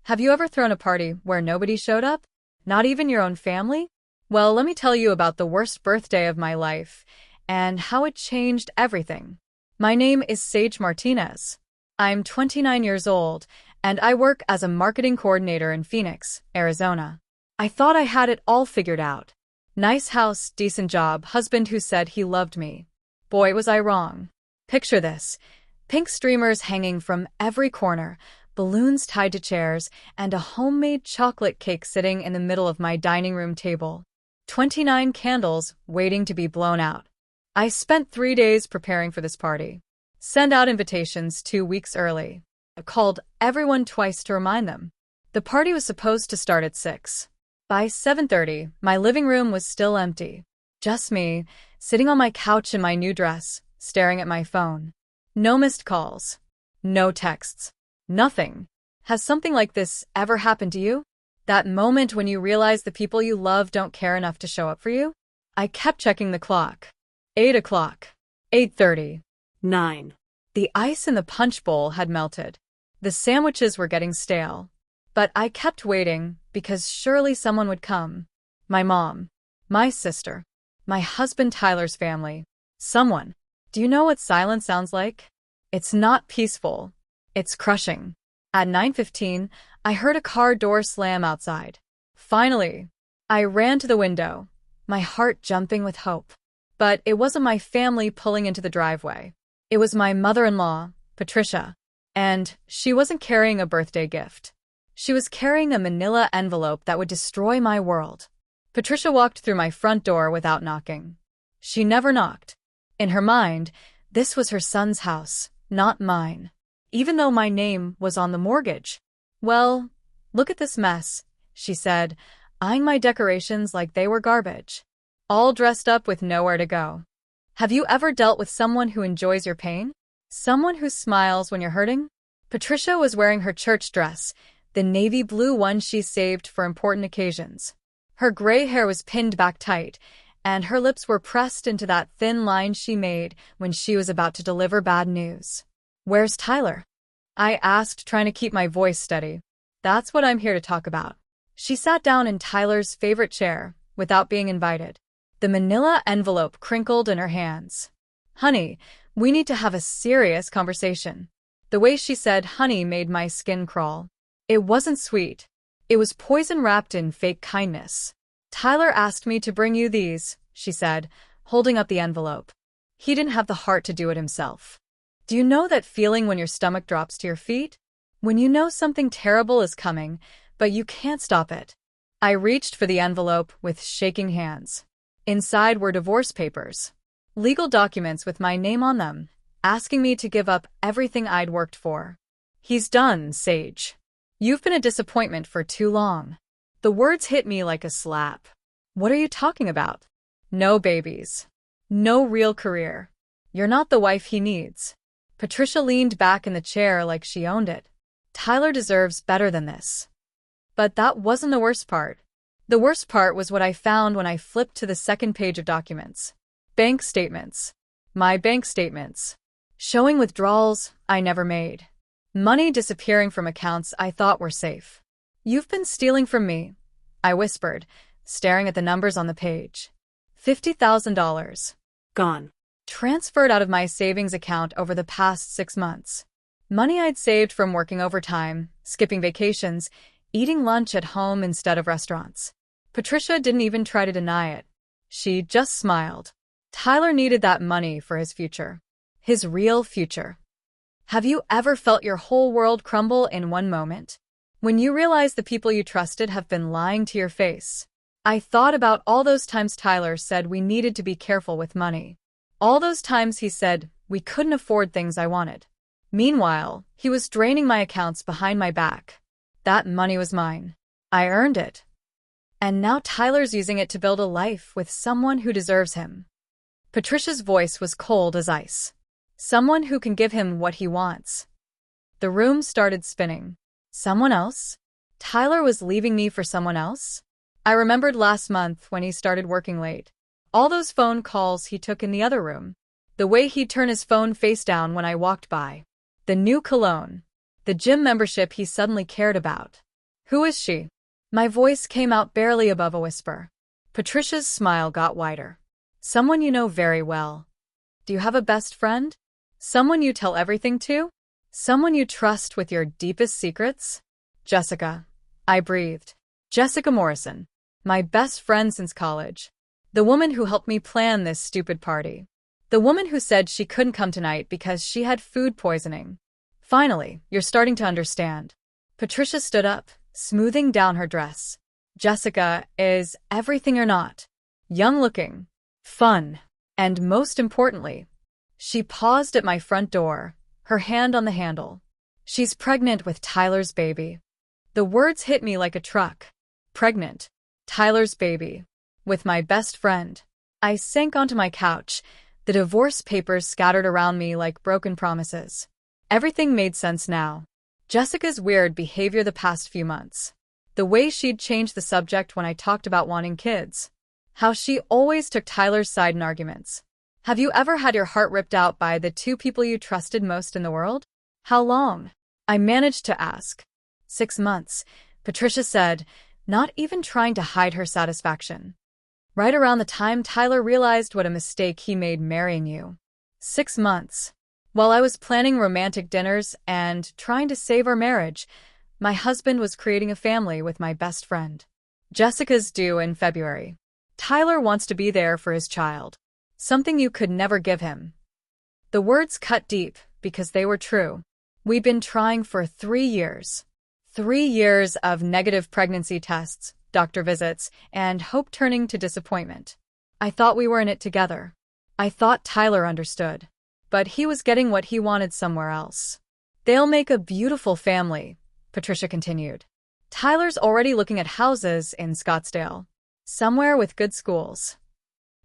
Have you ever thrown a party where nobody showed up? Not even your own family? Well, let me tell you about the worst birthday of my life and how it changed everything. My name is Sage Martinez. I'm 29 years old, and I work as a marketing coordinator in Phoenix, Arizona. I thought I had it all figured out. Nice house, decent job, husband who said he loved me. Boy, was I wrong. Picture this. Pink streamers hanging from every corner, balloons tied to chairs, and a homemade chocolate cake sitting in the middle of my dining room table. 29 candles waiting to be blown out. I spent 3 days preparing for this party. Send out invitations 2 weeks early. I called everyone twice to remind them. The party was supposed to start at 6. By 7:30, my living room was still empty. Just me, sitting on my couch in my new dress, staring at my phone. No missed calls. No texts. Nothing. Has something like this ever happened to you? That moment when you realize the people you love don't care enough to show up for you? I kept checking the clock. 8 o'clock. 8:30. 9. The ice in the punch bowl had melted. The sandwiches were getting stale. But I kept waiting because surely someone would come. My mom. My sister. My husband Tyler's family. Someone. Do you know what silence sounds like? It's not peaceful. It's crushing. At 9:15, I heard a car door slam outside. Finally, I ran to the window, my heart jumping with hope. But it wasn't my family pulling into the driveway. It was my mother-in-law, Patricia, and she wasn't carrying a birthday gift. She was carrying a manila envelope that would destroy my world. Patricia walked through my front door without knocking. She never knocked. In her mind, this was her son's house, not mine, even though my name was on the mortgage. Well, look at this mess, she said, eyeing my decorations like they were garbage. All dressed up with nowhere to go. Have you ever dealt with someone who enjoys your pain? Someone who smiles when you're hurting? Patricia was wearing her church dress, the navy blue one she saved for important occasions. Her gray hair was pinned back tight, and her lips were pressed into that thin line she made when she was about to deliver bad news. Where's Tyler? I asked, trying to keep my voice steady. That's what I'm here to talk about. She sat down in Tyler's favorite chair, without being invited. The manila envelope crinkled in her hands. Honey, we need to have a serious conversation. The way she said honey made my skin crawl. It wasn't sweet. It was poison wrapped in fake kindness. Tyler asked me to bring you these, she said, holding up the envelope. He didn't have the heart to do it himself. Do you know that feeling when your stomach drops to your feet? When you know something terrible is coming, but you can't stop it. I reached for the envelope with shaking hands. Inside were divorce papers. Legal documents with my name on them, asking me to give up everything I'd worked for. He's done, Sage. You've been a disappointment for too long. The words hit me like a slap. What are you talking about? No babies. No real career. You're not the wife he needs. Patricia leaned back in the chair like she owned it. Tyler deserves better than this. But that wasn't the worst part. The worst part was what I found when I flipped to the second page of documents. Bank statements. My bank statements. Showing withdrawals I never made. Money disappearing from accounts I thought were safe. You've been stealing from me, I whispered, staring at the numbers on the page. $50,000. Gone. Transferred out of my savings account over the past 6 months. Money I'd saved from working overtime, skipping vacations, eating lunch at home instead of restaurants. Patricia didn't even try to deny it. She just smiled. Tyler needed that money for his future. His real future. Have you ever felt your whole world crumble in one moment? When you realize the people you trusted have been lying to your face. I thought about all those times Tyler said we needed to be careful with money. All those times he said we couldn't afford things I wanted. Meanwhile, he was draining my accounts behind my back. That money was mine. I earned it. And now Tyler's using it to build a life with someone who deserves him. Patricia's voice was cold as ice. Someone who can give him what he wants. The room started spinning. Someone else? Tyler was leaving me for someone else? I remembered last month when he started working late. All those phone calls he took in the other room. The way he'd turn his phone face down when I walked by. The new cologne. The gym membership he suddenly cared about. Who is she? My voice came out barely above a whisper. Patricia's smile got wider. Someone you know very well. Do you have a best friend? Someone you tell everything to? Someone you trust with your deepest secrets? Jessica. I breathed. Jessica Morrison. My best friend since college. The woman who helped me plan this stupid party. The woman who said she couldn't come tonight because she had food poisoning. Finally, you're starting to understand. Patricia stood up, smoothing down her dress. Jessica is everything you're not. Young-looking, fun, and most importantly, she paused at my front door, her hand on the handle. She's pregnant with Tyler's baby. The words hit me like a truck. Pregnant. Tyler's baby. With my best friend. I sank onto my couch, the divorce papers scattered around me like broken promises. Everything made sense now. Jessica's weird behavior the past few months. The way she'd changed the subject when I talked about wanting kids. How she always took Tyler's side in arguments. Have you ever had your heart ripped out by the two people you trusted most in the world? How long? I managed to ask. 6 months, Patricia said, not even trying to hide her satisfaction. Right around the time Tyler realized what a mistake he made marrying you. 6 months. While I was planning romantic dinners and trying to save our marriage, my husband was creating a family with my best friend. Jessica's due in February. Tyler wants to be there for his child. Something you could never give him. The words cut deep because they were true. We'd been trying for 3 years. 3 years of negative pregnancy tests, doctor visits, and hope turning to disappointment. I thought we were in it together. I thought Tyler understood. But he was getting what he wanted somewhere else. They'll make a beautiful family, Patricia continued. Tyler's already looking at houses in Scottsdale. Somewhere with good schools.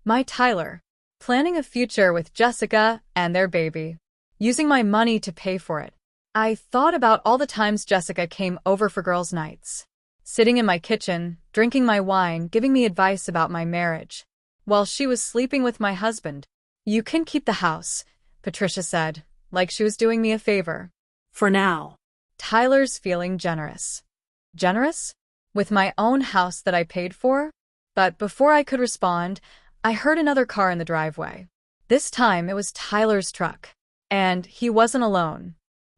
My Tyler. Planning a future with Jessica and their baby. Using my money to pay for it. I thought about all the times Jessica came over for girls' nights. Sitting in my kitchen, drinking my wine, giving me advice about my marriage. While she was sleeping with my husband. You can keep the house, Patricia said, like she was doing me a favor. For now. Tyler's feeling generous. Generous? With my own house that I paid for? But before I could respond, I heard another car in the driveway. This time it was Tyler's truck. And he wasn't alone.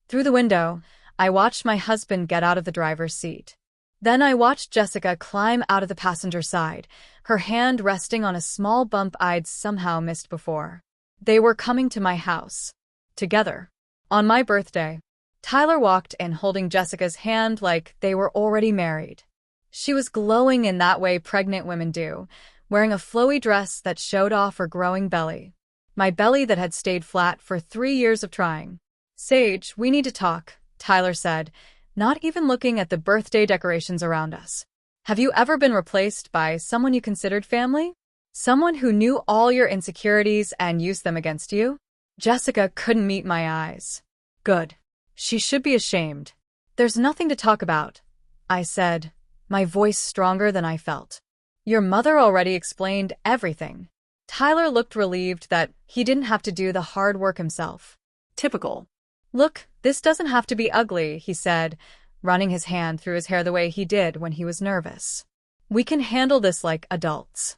Through the window, I watched my husband get out of the driver's seat. Then I watched Jessica climb out of the passenger side, her hand resting on a small bump I'd somehow missed before. They were coming to my house. Together. On my birthday. Tyler walked in holding Jessica's hand like they were already married. She was glowing in that way pregnant women do, wearing a flowy dress that showed off her growing belly. My belly that had stayed flat for 3 years of trying. Sage, we need to talk, Tyler said, not even looking at the birthday decorations around us. Have you ever been replaced by someone you considered family? Someone who knew all your insecurities and used them against you? Jessica couldn't meet my eyes. Good. She should be ashamed. There's nothing to talk about, I said, my voice stronger than I felt. Your mother already explained everything. Tyler looked relieved that he didn't have to do the hard work himself. Typical. Look, this doesn't have to be ugly, he said, running his hand through his hair the way he did when he was nervous. We can handle this like adults.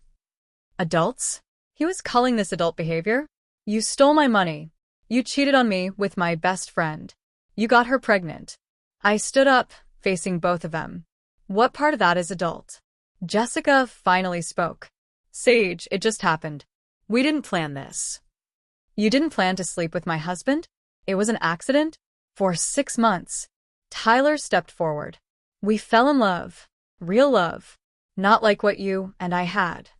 Adults? He was calling this adult behavior? You stole my money. You cheated on me with my best friend. You got her pregnant. I stood up, facing both of them. What part of that is adult? Jessica finally spoke. Sage, it just happened. We didn't plan this. You didn't plan to sleep with my husband? It was an accident? For 6 months. Tyler stepped forward. We fell in love. Real love. Not like what you and I had.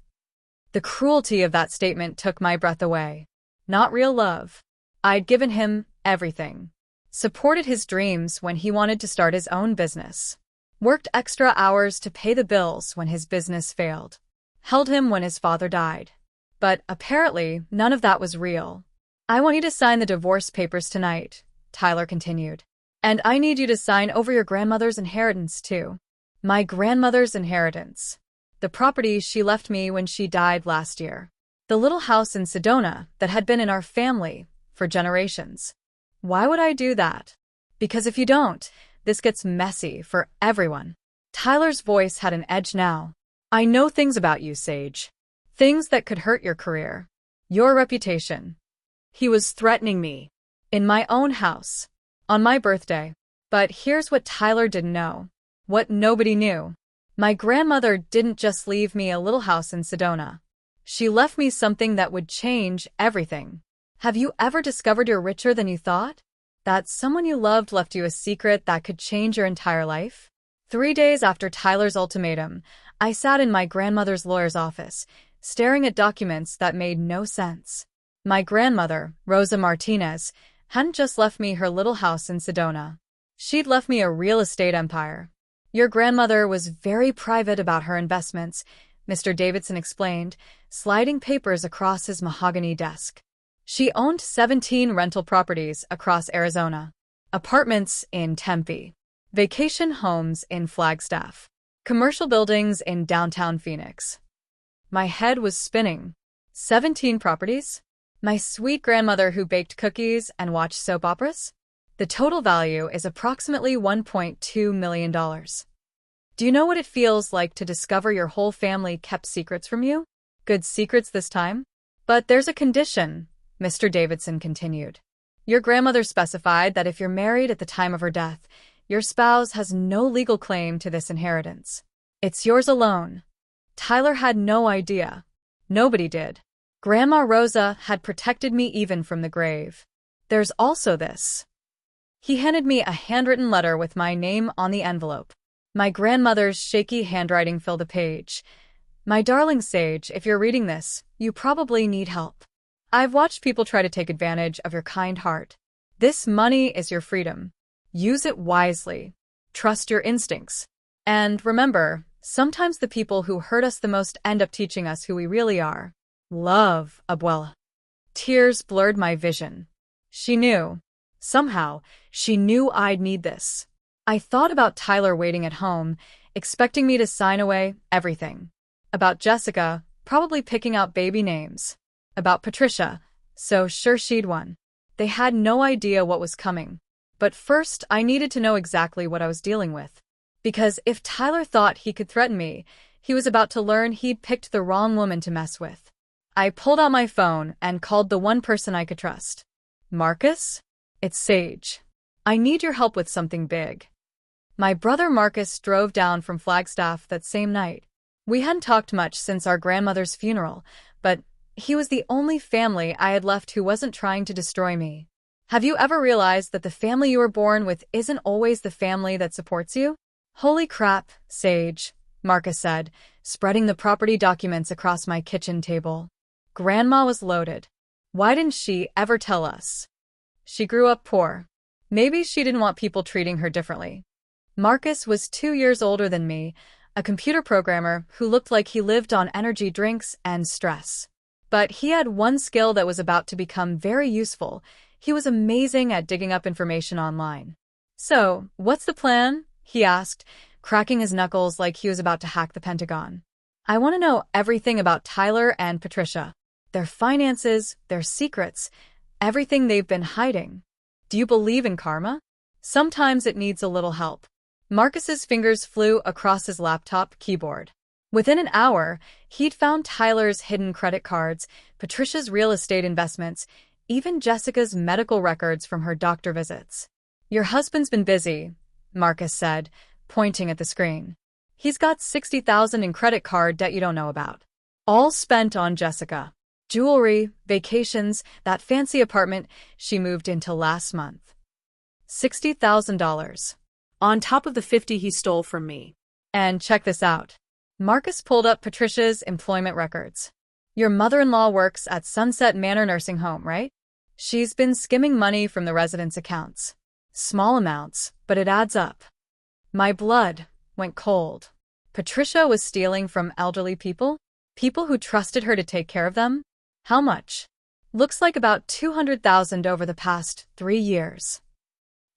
The cruelty of that statement took my breath away. Not real love. I'd given him everything. Supported his dreams when he wanted to start his own business. Worked extra hours to pay the bills when his business failed. Held him when his father died. But apparently, none of that was real. I want you to sign the divorce papers tonight, Tyler continued. And I need you to sign over your grandmother's inheritance, too. My grandmother's inheritance. The property she left me when she died last year. The little house in Sedona that had been in our family for generations. Why would I do that? Because if you don't, this gets messy for everyone. Tyler's voice had an edge now. I know things about you, Sage. Things that could hurt your career. Your reputation. He was threatening me. In my own house. On my birthday. But here's what Tyler didn't know. What nobody knew. My grandmother didn't just leave me a little house in Sedona. She left me something that would change everything. Have you ever discovered you're richer than you thought? That someone you loved left you a secret that could change your entire life? 3 days after Tyler's ultimatum, I sat in my grandmother's lawyer's office, staring at documents that made no sense. My grandmother, Rosa Martinez, hadn't just left me her little house in Sedona. She'd left me a real estate empire. Your grandmother was very private about her investments, Mr. Davidson explained, sliding papers across his mahogany desk. She owned 17 rental properties across Arizona, apartments in Tempe, vacation homes in Flagstaff, commercial buildings in downtown Phoenix. My head was spinning. 17 properties? My sweet grandmother who baked cookies and watched soap operas? The total value is approximately $1.2 million. Do you know what it feels like to discover your whole family kept secrets from you? Good secrets this time? But there's a condition, Mr. Davidson continued. Your grandmother specified that if you're married at the time of her death, your spouse has no legal claim to this inheritance. It's yours alone. Tyler had no idea. Nobody did. Grandma Rosa had protected me even from the grave. There's also this. He handed me a handwritten letter with my name on the envelope. My grandmother's shaky handwriting filled the page. My darling Sage, if you're reading this, you probably need help. I've watched people try to take advantage of your kind heart. This money is your freedom. Use it wisely. Trust your instincts. And remember, sometimes the people who hurt us the most end up teaching us who we really are. Love, Abuela. Tears blurred my vision. She knew. Somehow, she knew I'd need this. I thought about Tyler waiting at home, expecting me to sign away everything. About Jessica, probably picking out baby names. About Patricia, so sure she'd won. They had no idea what was coming. But first, I needed to know exactly what I was dealing with. Because if Tyler thought he could threaten me, he was about to learn he'd picked the wrong woman to mess with. I pulled out my phone and called the one person I could trust. Marcus? It's Sage. I need your help with something big. My brother Marcus drove down from Flagstaff that same night. We hadn't talked much since our grandmother's funeral, but he was the only family I had left who wasn't trying to destroy me. Have you ever realized that the family you were born with isn't always the family that supports you? Holy crap, Sage, Marcus said, spreading the property documents across my kitchen table. Grandma was loaded. Why didn't she ever tell us? She grew up poor. Maybe she didn't want people treating her differently. Marcus was 2 years older than me, a computer programmer who looked like he lived on energy drinks and stress. But he had one skill that was about to become very useful. He was amazing at digging up information online. So, what's the plan? He asked, cracking his knuckles like he was about to hack the Pentagon. I want to know everything about Tyler and Patricia. Their finances, their secrets, everything they've been hiding. Do you believe in karma? Sometimes it needs a little help. Marcus's fingers flew across his laptop keyboard. Within an hour, he'd found Tyler's hidden credit cards, Patricia's real estate investments, even Jessica's medical records from her doctor visits. Your husband's been busy, Marcus said, pointing at the screen. He's got $60,000 in credit card debt you don't know about. All spent on Jessica. Jewelry, vacations, that fancy apartment she moved into last month. $60,000. On top of the $50,000 he stole from me. And check this out. Marcus pulled up Patricia's employment records. Your mother-in-law works at Sunset Manor Nursing Home, right? She's been skimming money from the residents' accounts. Small amounts, but it adds up. My blood went cold. Patricia was stealing from elderly people? People who trusted her to take care of them? How much? Looks like about $200,000 over the past 3 years.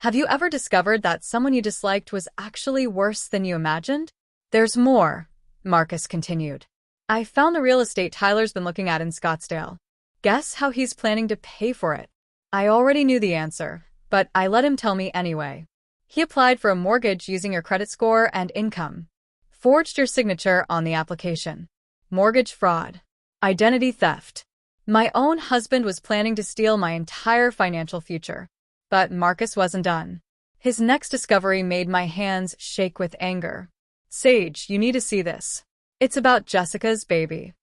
Have you ever discovered that someone you disliked was actually worse than you imagined? There's more, Marcus continued. I found the real estate Tyler's been looking at in Scottsdale. Guess how he's planning to pay for it? I already knew the answer, but I let him tell me anyway. He applied for a mortgage using your credit score and income. Forged your signature on the application. Mortgage fraud. Identity theft. My own husband was planning to steal my entire financial future. But Marcus wasn't done. His next discovery made my hands shake with anger. Sage, you need to see this. It's about Jessica's baby.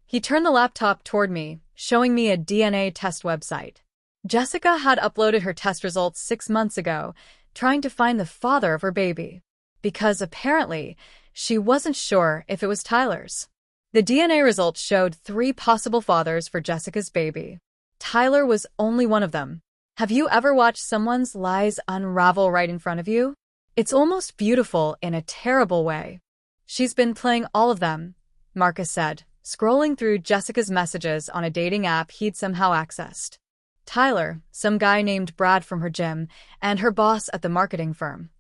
He turned the laptop toward me, showing me a DNA test website. Jessica had uploaded her test results 6 months ago, trying to find the father of her baby. Because apparently, she wasn't sure if it was Tyler's. The DNA results showed 3 possible fathers for Jessica's baby. Tyler was only one of them. Have you ever watched someone's lies unravel right in front of you? It's almost beautiful in a terrible way. She's been playing all of them, Marcus said, scrolling through Jessica's messages on a dating app he'd somehow accessed. Tyler, some guy named Brad from her gym, and her boss at the marketing firm.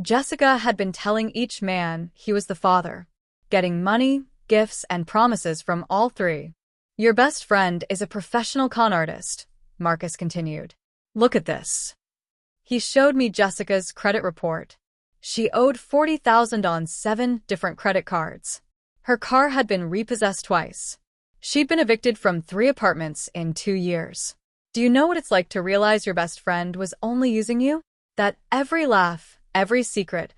Jessica had been telling each man he was the father, getting money, gifts, and promises from all 3. Your best friend is a professional con artist, Marcus continued. Look at this. He showed me Jessica's credit report. She owed $40,000 on 7 different credit cards. Her car had been repossessed twice. She'd been evicted from 3 apartments in 2 years. Do you know what it's like to realize your best friend was only using you? That every laugh, every secret,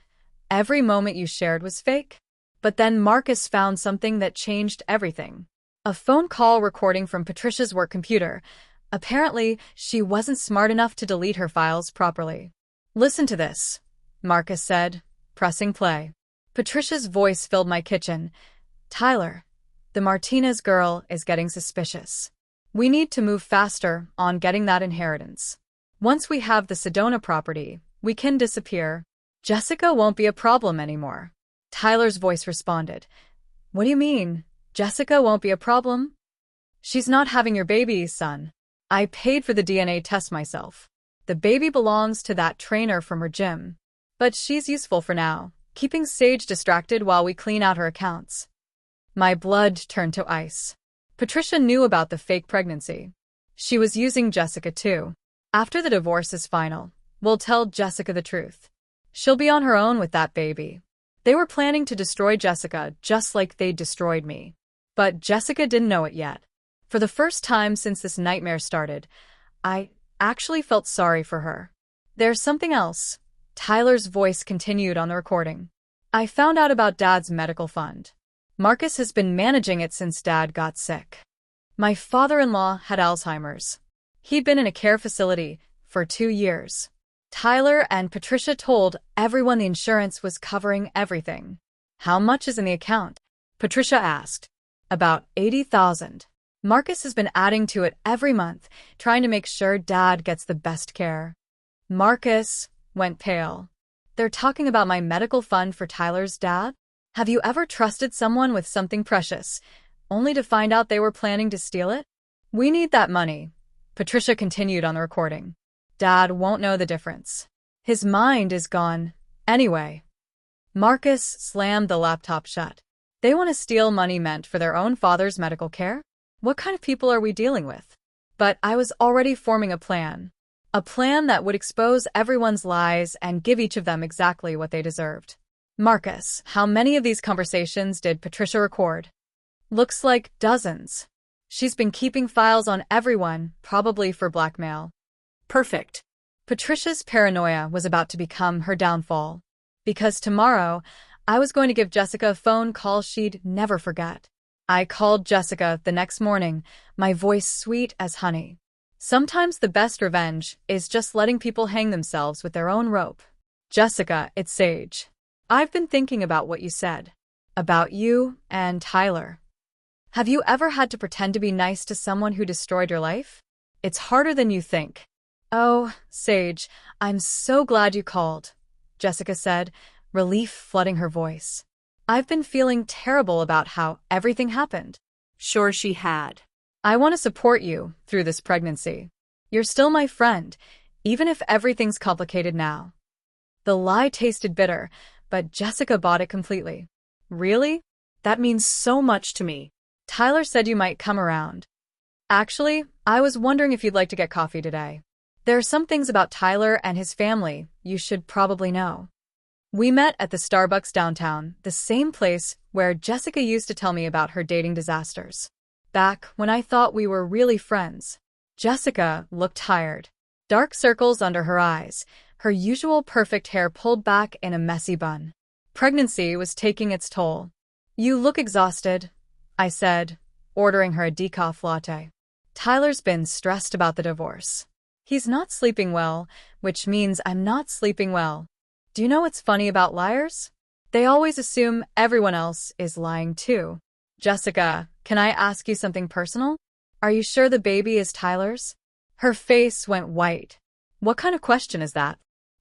every moment you shared was fake? But then Marcus found something that changed everything. A phone call recording from Patricia's work computer. Apparently, she wasn't smart enough to delete her files properly. Listen to this, Marcus said, pressing play. Patricia's voice filled my kitchen. Tyler, the Martinez girl is getting suspicious. We need to move faster on getting that inheritance. Once we have the Sedona property, we can disappear. Jessica won't be a problem anymore. Tyler's voice responded. What do you mean? Jessica won't be a problem? She's not having your baby, son. I paid for the DNA test myself. The baby belongs to that trainer from her gym. But she's useful for now, keeping Sage distracted while we clean out her accounts. My blood turned to ice. Patricia knew about the fake pregnancy. She was using Jessica too. After the divorce is final, we'll tell Jessica the truth. She'll be on her own with that baby. They were planning to destroy Jessica just like they destroyed me. But Jessica didn't know it yet. For the first time since this nightmare started, I actually felt sorry for her. There's something else. Tyler's voice continued on the recording. I found out about Dad's medical fund. Marcus has been managing it since Dad got sick. My father-in-law had Alzheimer's. He'd been in a care facility for 2 years. Tyler and Patricia told everyone the insurance was covering everything. How much is in the account? Patricia asked. About $80,000. Marcus has been adding to it every month, trying to make sure Dad gets the best care. Marcus went pale. They're talking about my medical fund for Tyler's dad? Have you ever trusted someone with something precious, only to find out they were planning to steal it? We need that money, Patricia continued on the recording. Dad won't know the difference. His mind is gone, anyway. Marcus slammed the laptop shut. They want to steal money meant for their own father's medical care? What kind of people are we dealing with? But I was already forming a plan. A plan that would expose everyone's lies and give each of them exactly what they deserved. Marcus, how many of these conversations did Patricia record? Looks like dozens. She's been keeping files on everyone, probably for blackmail. Perfect. Patricia's paranoia was about to become her downfall. Because tomorrow, I was going to give Jessica a phone call she'd never forget. I called Jessica the next morning, my voice sweet as honey. Sometimes the best revenge is just letting people hang themselves with their own rope. Jessica, it's Sage. I've been thinking about what you said. About you and Tyler. Have you ever had to pretend to be nice to someone who destroyed your life? It's harder than you think. Oh, Sage, I'm so glad you called, Jessica said, relief flooding her voice. I've been feeling terrible about how everything happened. Sure she had. I want to support you through this pregnancy. You're still my friend, even if everything's complicated now. The lie tasted bitter, but Jessica bought it completely. Really? That means so much to me. Tyler said you might come around. Actually, I was wondering if you'd like to get coffee today. There are some things about Tyler and his family you should probably know. We met at the Starbucks downtown, the same place where Jessica used to tell me about her dating disasters. Back when I thought we were really friends. Jessica looked tired. Dark circles under her eyes, her usual perfect hair pulled back in a messy bun. Pregnancy was taking its toll. "You look exhausted," I said, ordering her a decaf latte. "Tyler's been stressed about the divorce. He's not sleeping well, which means I'm not sleeping well. Do you know what's funny about liars? They always assume everyone else is lying too." "Jessica, can I ask you something personal? Are you sure the baby is Tyler's?" Her face went white. "What kind of question is that?"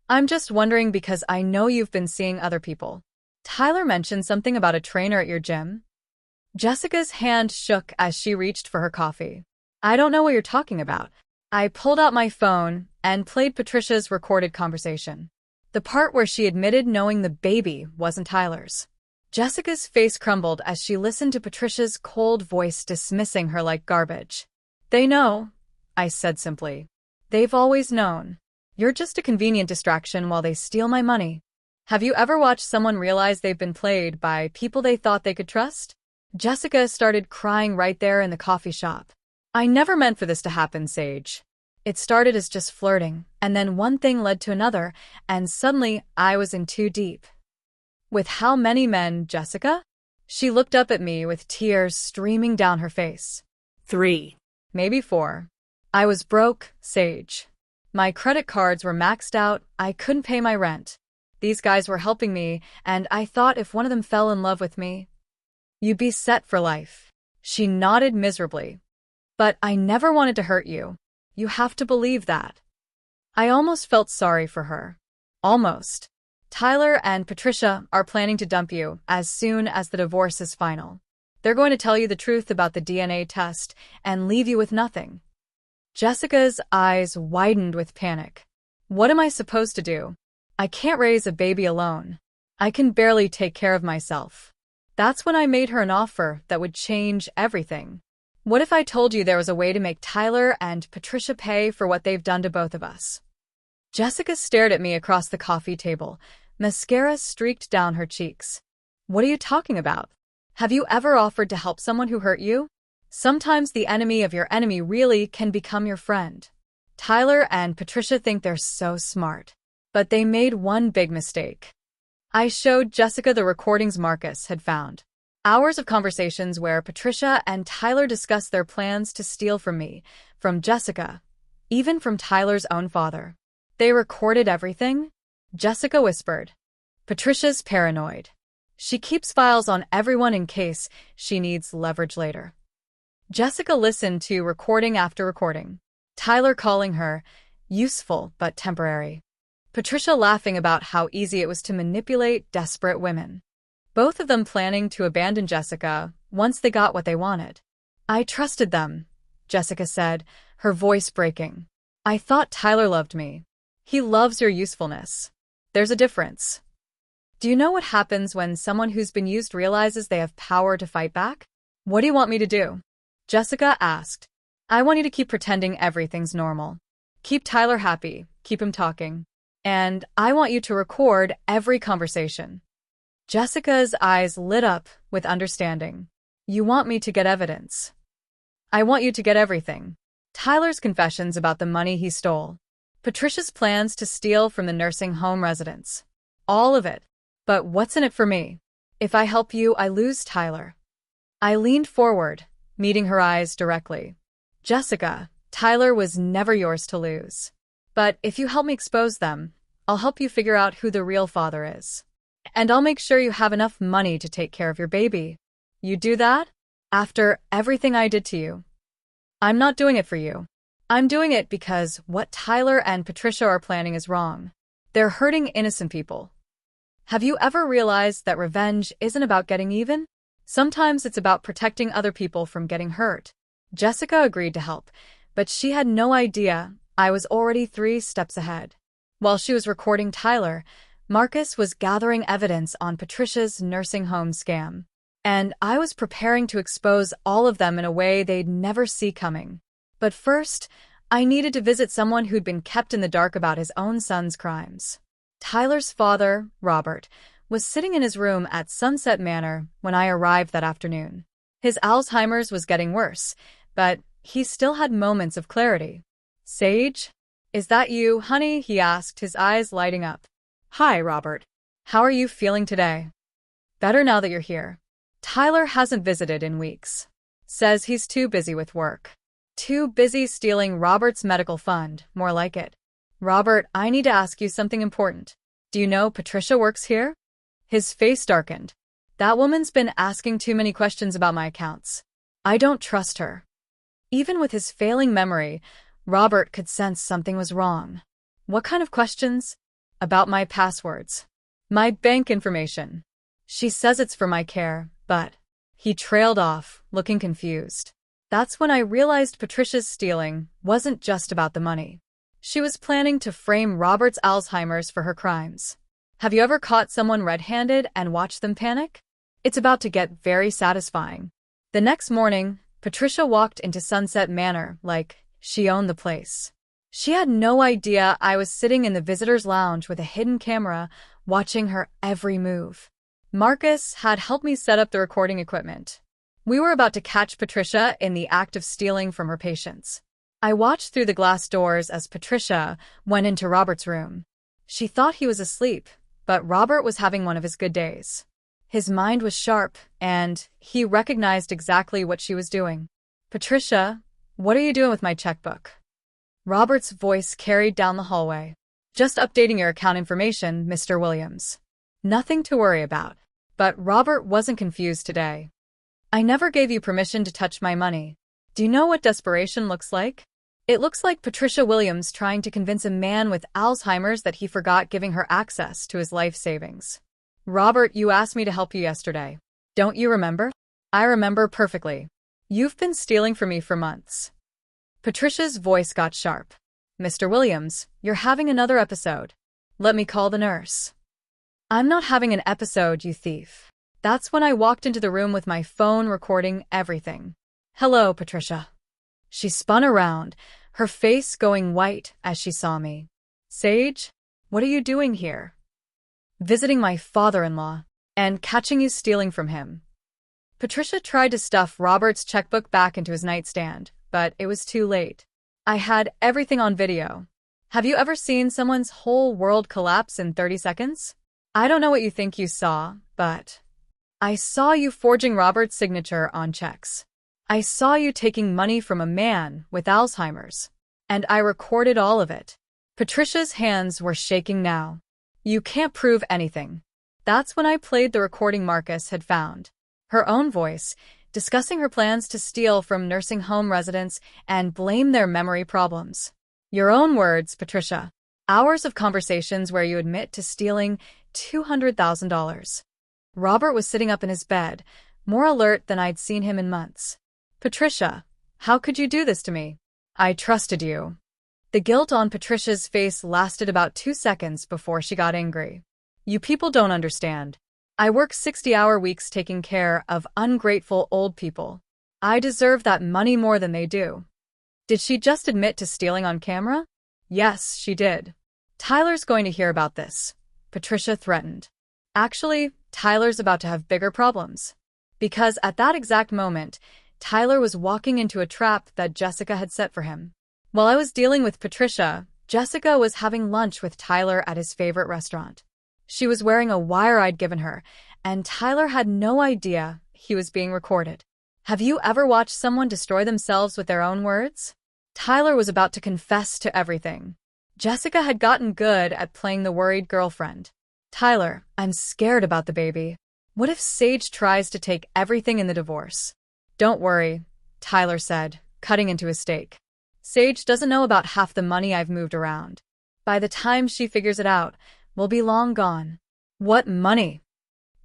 "I'm just wondering because I know you've been seeing other people. Tyler mentioned something about a trainer at your gym." Jessica's hand shook as she reached for her coffee. "I don't know what you're talking about." I pulled out my phone and played Patricia's recorded conversation. The part where she admitted knowing the baby wasn't Tyler's. Jessica's face crumbled as she listened to Patricia's cold voice dismissing her like garbage. "They know," I said simply. "They've always known. You're just a convenient distraction while they steal my money." Have you ever watched someone realize they've been played by people they thought they could trust? Jessica started crying right there in the coffee shop. "I never meant for this to happen, Sage. It started as just flirting, and then one thing led to another, and suddenly I was in too deep." "With how many men, Jessica?" She looked up at me with tears streaming down her face. 3. Maybe 4. I was broke, Sage. My credit cards were maxed out, I couldn't pay my rent. These guys were helping me, and I thought if one of them fell in love with me, you'd be set for life. She nodded miserably. "But I never wanted to hurt you. You have to believe that." I almost felt sorry for her. Almost. "Tyler and Patricia are planning to dump you as soon as the divorce is final. They're going to tell you the truth about the DNA test and leave you with nothing." Jessica's eyes widened with panic. "What am I supposed to do? I can't raise a baby alone. I can barely take care of myself." That's when I made her an offer that would change everything. "What if I told you there was a way to make Tyler and Patricia pay for what they've done to both of us?" Jessica stared at me across the coffee table. Mascara streaked down her cheeks. "What are you talking about? Have you ever offered to help someone who hurt you? Sometimes the enemy of your enemy really can become your friend. Tyler and Patricia think they're so smart. But they made one big mistake." I showed Jessica the recordings Marcus had found. Hours of conversations where Patricia and Tyler discussed their plans to steal from me, from Jessica, even from Tyler's own father. "They recorded everything?" Jessica whispered. "Patricia's paranoid. She keeps files on everyone in case she needs leverage later." Jessica listened to recording after recording. Tyler calling her useful but temporary. Patricia laughing about how easy it was to manipulate desperate women. Both of them planning to abandon Jessica once they got what they wanted. "I trusted them," Jessica said, her voice breaking. "I thought Tyler loved me. He loves your usefulness. There's a difference." "Do you know what happens when someone who's been used realizes they have power to fight back?" "What do you want me to do?" Jessica asked. "I want you to keep pretending everything's normal. Keep Tyler happy, keep him talking. And I want you to record every conversation." Jessica's eyes lit up with understanding. "You want me to get evidence?" "I want you to get everything. Tyler's confessions about the money he stole. Patricia's plans to steal from the nursing home residents. All of it. But what's in it for me? If I help you, I lose Tyler." I leaned forward, meeting her eyes directly. "Jessica, Tyler was never yours to lose. But if you help me expose them, I'll help you figure out who the real father is. And I'll make sure you have enough money to take care of your baby. You do that? After everything I did to you." "I'm not doing it for you. I'm doing it because what Tyler and Patricia are planning is wrong. They're hurting innocent people. Have you ever realized that revenge isn't about getting even? Sometimes it's about protecting other people from getting hurt." Jessica agreed to help, but she had no idea I was already 3 steps ahead. While she was recording Tyler, Marcus was gathering evidence on Patricia's nursing home scam. And I was preparing to expose all of them in a way they'd never see coming. But first, I needed to visit someone who'd been kept in the dark about his own son's crimes. Tyler's father, Robert, was sitting in his room at Sunset Manor when I arrived that afternoon. His Alzheimer's was getting worse, but he still had moments of clarity. "Sage? Is that you, honey?" he asked, his eyes lighting up. "Hi, Robert. How are you feeling today?" "Better now that you're here. Tyler hasn't visited in weeks. Says he's too busy with work. Too busy stealing Robert's medical fund, more like it." "Robert, I need to ask you something important. Do you know Patricia works here?" His face darkened. "That woman's been asking too many questions about my accounts. I don't trust her." Even with his failing memory, Robert could sense something was wrong. "What kind of questions?" "About my passwords. My bank information. She says it's for my care, but—" He trailed off, looking confused. That's when I realized Patricia's stealing wasn't just about the money. She was planning to frame Robert's Alzheimer's for her crimes. Have you ever caught someone red-handed and watched them panic? It's about to get very satisfying. The next morning, Patricia walked into Sunset Manor like she owned the place. She had no idea I was sitting in the visitor's lounge with a hidden camera, watching her every move. Marcus had helped me set up the recording equipment. We were about to catch Patricia in the act of stealing from her patients. I watched through the glass doors as Patricia went into Robert's room. She thought he was asleep, but Robert was having one of his good days. His mind was sharp, and he recognized exactly what she was doing. "Patricia, what are you doing with my checkbook?" Robert's voice carried down the hallway. "Just updating your account information, Mr. Williams. Nothing to worry about." But Robert wasn't confused today. "I never gave you permission to touch my money. Do you know what desperation looks like? It looks like Patricia Williams trying to convince a man with Alzheimer's that he forgot giving her access to his life savings." "Robert, you asked me to help you yesterday. Don't you remember?" "I remember perfectly. You've been stealing from me for months." Patricia's voice got sharp. "Mr. Williams, you're having another episode. Let me call the nurse." "I'm not having an episode, you thief." That's when I walked into the room with my phone recording everything. "Hello, Patricia." She spun around, her face going white as she saw me. "Sage, what are you doing here?" "Visiting my father-in-law, and catching you stealing from him." Patricia tried to stuff Robert's checkbook back into his nightstand, but it was too late. I had everything on video. Have you ever seen someone's whole world collapse in 30 seconds? I don't know what you think you saw, but I saw you forging Robert's signature on checks. I saw you taking money from a man with Alzheimer's. And I recorded all of it. Patricia's hands were shaking now. "You can't prove anything." That's when I played the recording Marcus had found. Her own voice, discussing her plans to steal from nursing home residents and blame their memory problems. Your own words, Patricia. Hours of conversations where you admit to stealing $200,000. Robert was sitting up in his bed, more alert than I'd seen him in months. "Patricia, how could you do this to me? I trusted you." The guilt on Patricia's face lasted about 2 seconds before she got angry. "You people don't understand. I work 60-hour weeks taking care of ungrateful old people. I deserve that money more than they do." Did she just admit to stealing on camera? Yes, she did. "Tyler's going to hear about this," Patricia threatened. Actually, Tyler's about to have bigger problems. Because at that exact moment, Tyler was walking into a trap that Jessica had set for him. While I was dealing with Patricia, Jessica was having lunch with Tyler at his favorite restaurant. She was wearing a wire I'd given her, and Tyler had no idea he was being recorded. Have you ever watched someone destroy themselves with their own words? Tyler was about to confess to everything. Jessica had gotten good at playing the worried girlfriend. "Tyler, I'm scared about the baby. What if Sage tries to take everything in the divorce?" "Don't worry," Tyler said, cutting into his steak. "Sage doesn't know about half the money I've moved around. By the time she figures it out, we'll be long gone." "What money?"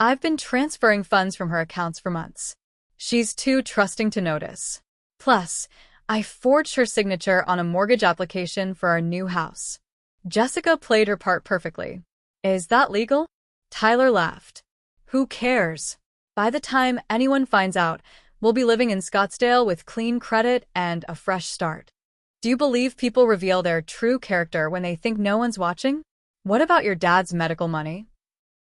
"I've been transferring funds from her accounts for months. She's too trusting to notice. Plus, I forged her signature on a mortgage application for our new house." Jessica played her part perfectly. "Is that legal?" Tyler laughed. "Who cares? By the time anyone finds out, we'll be living in Scottsdale with clean credit and a fresh start." Do you believe people reveal their true character when they think no one's watching? What about your dad's medical money?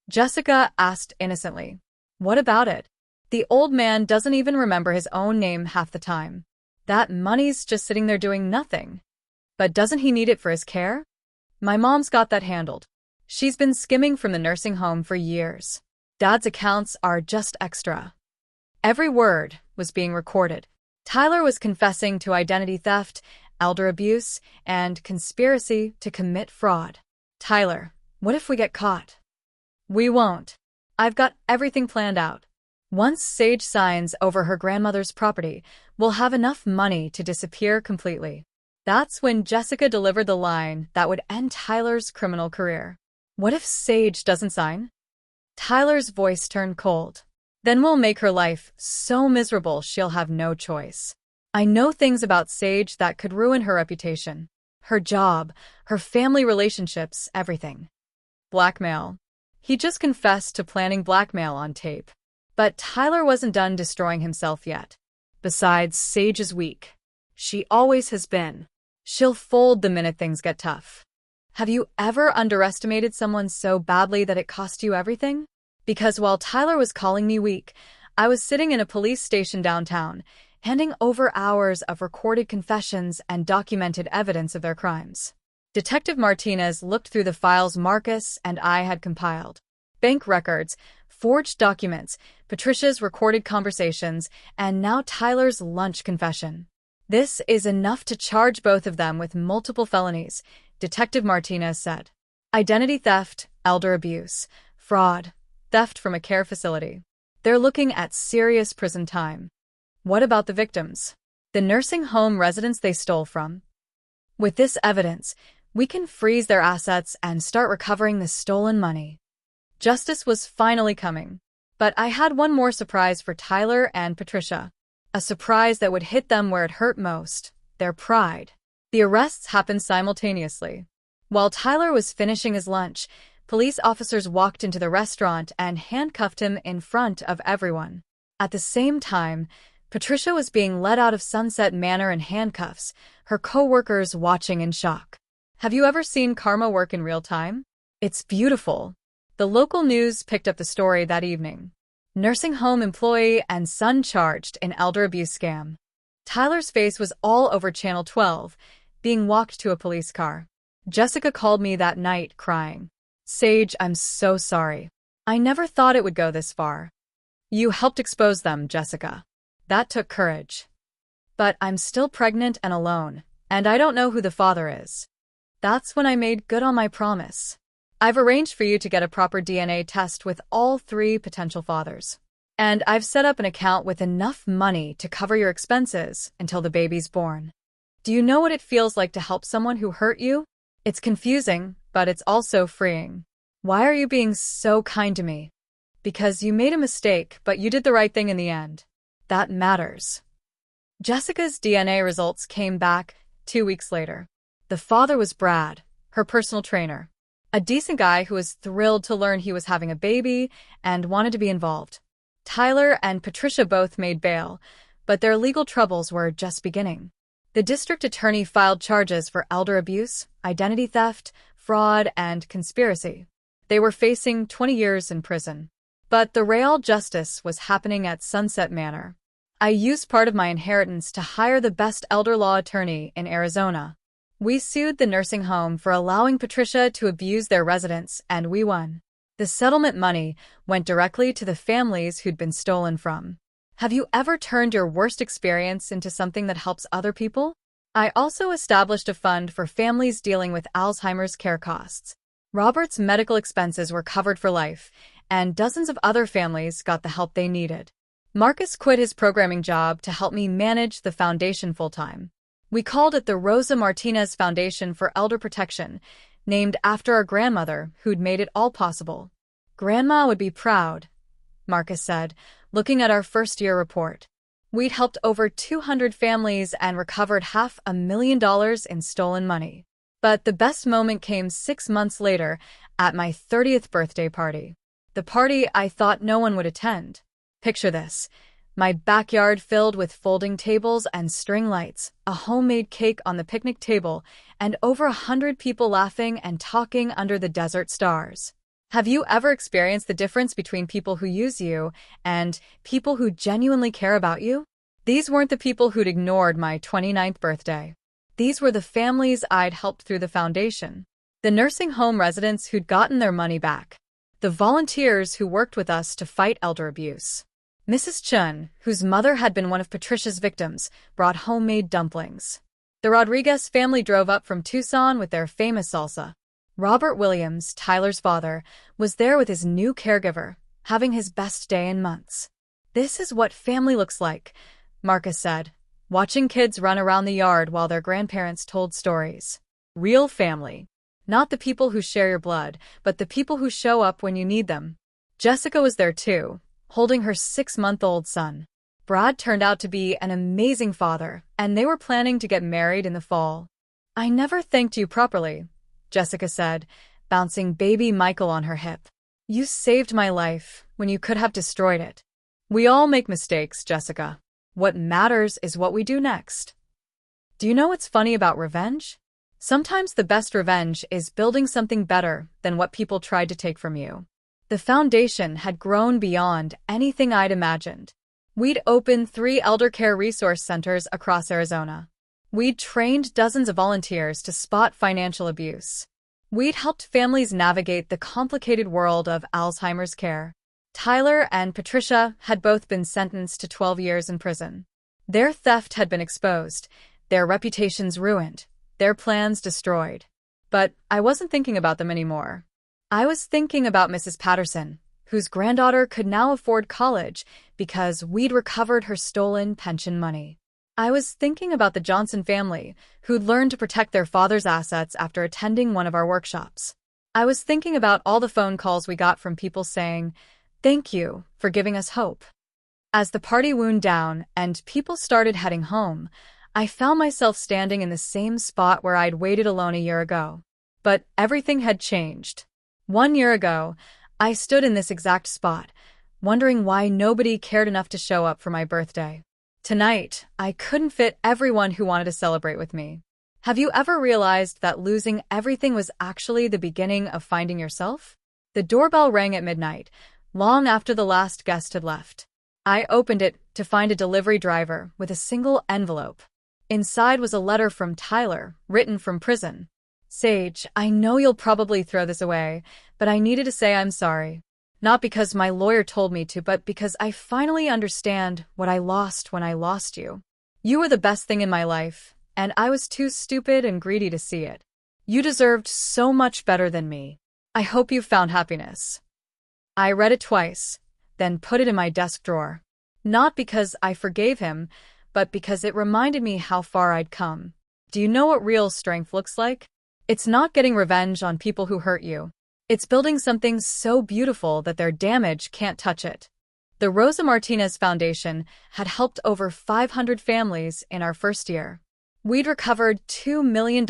Jessica asked innocently. What about it? The old man doesn't even remember his own name half the time. That money's just sitting there doing nothing. But doesn't he need it for his care? My mom's got that handled. She's been skimming from the nursing home for years. Dad's accounts are just extra. Every word was being recorded. Tyler was confessing to identity theft, elder abuse, and conspiracy to commit fraud. Tyler, what if we get caught? We won't. I've got everything planned out. Once Sage signs over her grandmother's property, we'll have enough money to disappear completely. That's when Jessica delivered the line that would end Tyler's criminal career. What if Sage doesn't sign? Tyler's voice turned cold. Then we'll make her life so miserable she'll have no choice. I know things about Sage that could ruin her reputation. Her job, her family relationships, everything. Blackmail. He just confessed to planning blackmail on tape. But Tyler wasn't done destroying himself yet. Besides, Sage is weak. She always has been. She'll fold the minute things get tough. Have you ever underestimated someone so badly that it cost you everything? Because while Tyler was calling me weak, I was sitting in a police station downtown, handing over hours of recorded confessions and documented evidence of their crimes. Detective Martinez looked through the files Marcus and I had compiled. Bank records, forged documents, Patricia's recorded conversations, and now Tyler's lunch confession. This is enough to charge both of them with multiple felonies, Detective Martinez said. Identity theft, elder abuse, fraud, theft from a care facility. They're looking at serious prison time. What about the victims? The nursing home residents they stole from? With this evidence, we can freeze their assets and start recovering the stolen money. Justice was finally coming. But I had one more surprise for Tyler and Patricia. A surprise that would hit them where it hurt most, their pride. The arrests happened simultaneously. While Tyler was finishing his lunch, police officers walked into the restaurant and handcuffed him in front of everyone. At the same time, Patricia was being led out of Sunset Manor in handcuffs, her co-workers watching in shock. Have you ever seen karma work in real time? It's beautiful. The local news picked up the story that evening. Nursing home employee and son charged in elder abuse scam. Tyler's face was all over Channel 12, being walked to a police car. Jessica called me that night, crying. Sage, I'm so sorry. I never thought it would go this far. You helped expose them, Jessica. That took courage. But I'm still pregnant and alone, and I don't know who the father is. That's when I made good on my promise. I've arranged for you to get a proper DNA test with all 3 potential fathers. And I've set up an account with enough money to cover your expenses until the baby's born. Do you know what it feels like to help someone who hurt you? It's confusing, but it's also freeing. Why are you being so kind to me? Because you made a mistake, but you did the right thing in the end. That matters. Jessica's DNA results came back 2 weeks later. The father was Brad, her personal trainer. A decent guy who was thrilled to learn he was having a baby and wanted to be involved. Tyler and Patricia both made bail, but their legal troubles were just beginning. The district attorney filed charges for elder abuse, identity theft, fraud, and conspiracy. They were facing 20 years in prison. But the real justice was happening at Sunset Manor. I used part of my inheritance to hire the best elder law attorney in Arizona. We sued the nursing home for allowing Patricia to abuse their residents, and we won. The settlement money went directly to the families who'd been stolen from. Have you ever turned your worst experience into something that helps other people? I also established a fund for families dealing with Alzheimer's care costs. Robert's medical expenses were covered for life, and dozens of other families got the help they needed. Marcus quit his programming job to help me manage the foundation full-time. We called it the Rosa Martinez Foundation for Elder Protection, named after our grandmother who'd made it all possible. Grandma would be proud, Marcus said, looking at our first-year report. We'd helped over 200 families and recovered $500,000 in stolen money. But the best moment came 6 months later at my 30th birthday party. The party I thought no one would attend. Picture this. My backyard filled with folding tables and string lights, a homemade cake on the picnic table, and over 100 people laughing and talking under the desert stars. Have you ever experienced the difference between people who use you and people who genuinely care about you? These weren't the people who'd ignored my 29th birthday. These were the families I'd helped through the foundation. The nursing home residents who'd gotten their money back. The volunteers who worked with us to fight elder abuse. Mrs. Chun, whose mother had been one of Patricia's victims, brought homemade dumplings. The Rodriguez family drove up from Tucson with their famous salsa. Robert Williams, Tyler's father, was there with his new caregiver, having his best day in months. "This is what family looks like," Marcus said, watching kids run around the yard while their grandparents told stories. Real family. Not the people who share your blood, but the people who show up when you need them. Jessica was there too, holding her 6-month-old son. Brad turned out to be an amazing father, and they were planning to get married in the fall. "I never thanked you properly," Jessica said, bouncing baby Michael on her hip. "You saved my life when you could have destroyed it." "We all make mistakes, Jessica. What matters is what we do next." Do you know what's funny about revenge? Sometimes the best revenge is building something better than what people tried to take from you. The foundation had grown beyond anything I'd imagined. We'd opened 3 elder care resource centers across Arizona. We'd trained dozens of volunteers to spot financial abuse. We'd helped families navigate the complicated world of Alzheimer's care. Tyler and Patricia had both been sentenced to 12 years in prison. Their theft had been exposed, their reputations ruined, their plans destroyed. But I wasn't thinking about them anymore. I was thinking about Mrs. Patterson, whose granddaughter could now afford college because we'd recovered her stolen pension money. I was thinking about the Johnson family, who'd learned to protect their father's assets after attending one of our workshops. I was thinking about all the phone calls we got from people saying, "Thank you for giving us hope." As the party wound down and people started heading home, I found myself standing in the same spot where I'd waited alone a year ago. But everything had changed. 1 year ago, I stood in this exact spot, wondering why nobody cared enough to show up for my birthday. Tonight, I couldn't fit everyone who wanted to celebrate with me. Have you ever realized that losing everything was actually the beginning of finding yourself? The doorbell rang at midnight, long after the last guest had left. I opened it to find a delivery driver with a single envelope. Inside was a letter from Tyler, written from prison. "Sage, I know you'll probably throw this away, but I needed to say I'm sorry. Not because my lawyer told me to, but because I finally understand what I lost when I lost you. You were the best thing in my life, and I was too stupid and greedy to see it. You deserved so much better than me. I hope you found happiness." I read it twice, then put it in my desk drawer. Not because I forgave him, but because it reminded me how far I'd come. Do you know what real strength looks like? It's not getting revenge on people who hurt you. It's building something so beautiful that their damage can't touch it. The Rosa Martinez Foundation had helped over 500 families in our first year. We'd recovered $2 million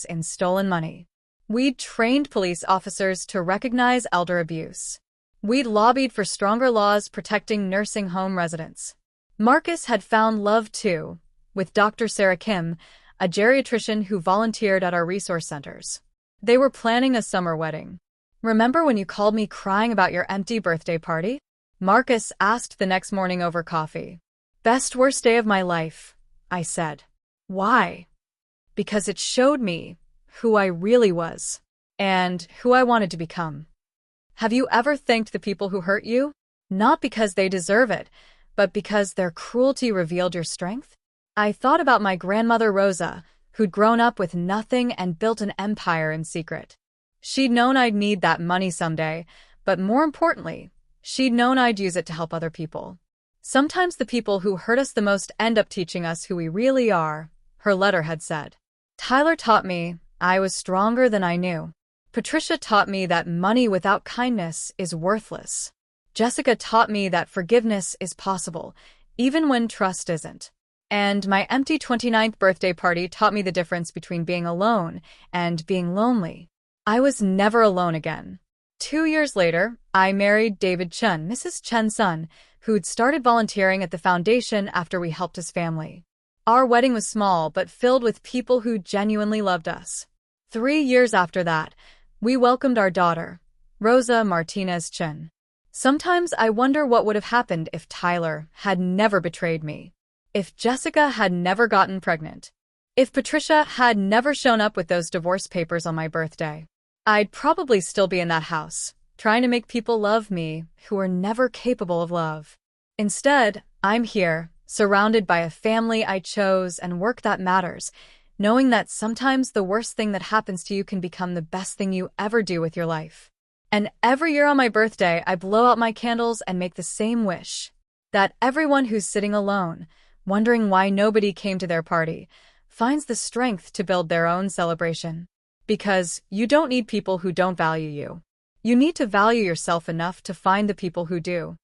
in stolen money. We'd trained police officers to recognize elder abuse. We'd lobbied for stronger laws protecting nursing home residents. Marcus had found love too, with Dr. Sarah Kim, a geriatrician who volunteered at our resource centers. They were planning a summer wedding. "Remember when you called me crying about your empty birthday party?" Marcus asked the next morning over coffee. "Best worst day of my life," I said. "Why?" "Because it showed me who I really was and who I wanted to become." Have you ever thanked the people who hurt you? Not because they deserve it, but because their cruelty revealed your strength? I thought about my grandmother Rosa, who'd grown up with nothing and built an empire in secret. She'd known I'd need that money someday, but more importantly, she'd known I'd use it to help other people. Sometimes the people who hurt us the most end up teaching us who we really are, her letter had said. Tyler taught me I was stronger than I knew. Patricia taught me that money without kindness is worthless. Jessica taught me that forgiveness is possible, even when trust isn't. And my empty 29th birthday party taught me the difference between being alone and being lonely. I was never alone again. 2 years later, I married David Chen, Mrs. Chen's son, who'd started volunteering at the foundation after we helped his family. Our wedding was small but filled with people who genuinely loved us. 3 years after that, we welcomed our daughter, Rosa Martinez Chen. Sometimes I wonder what would have happened if Tyler had never betrayed me, if Jessica had never gotten pregnant, if Patricia had never shown up with those divorce papers on my birthday. I'd probably still be in that house, trying to make people love me who were never capable of love. Instead, I'm here, surrounded by a family I chose and work that matters, knowing that sometimes the worst thing that happens to you can become the best thing you ever do with your life. And every year on my birthday, I blow out my candles and make the same wish, that everyone who's sitting alone, wondering why nobody came to their party, finds the strength to build their own celebration. Because you don't need people who don't value you. You need to value yourself enough to find the people who do.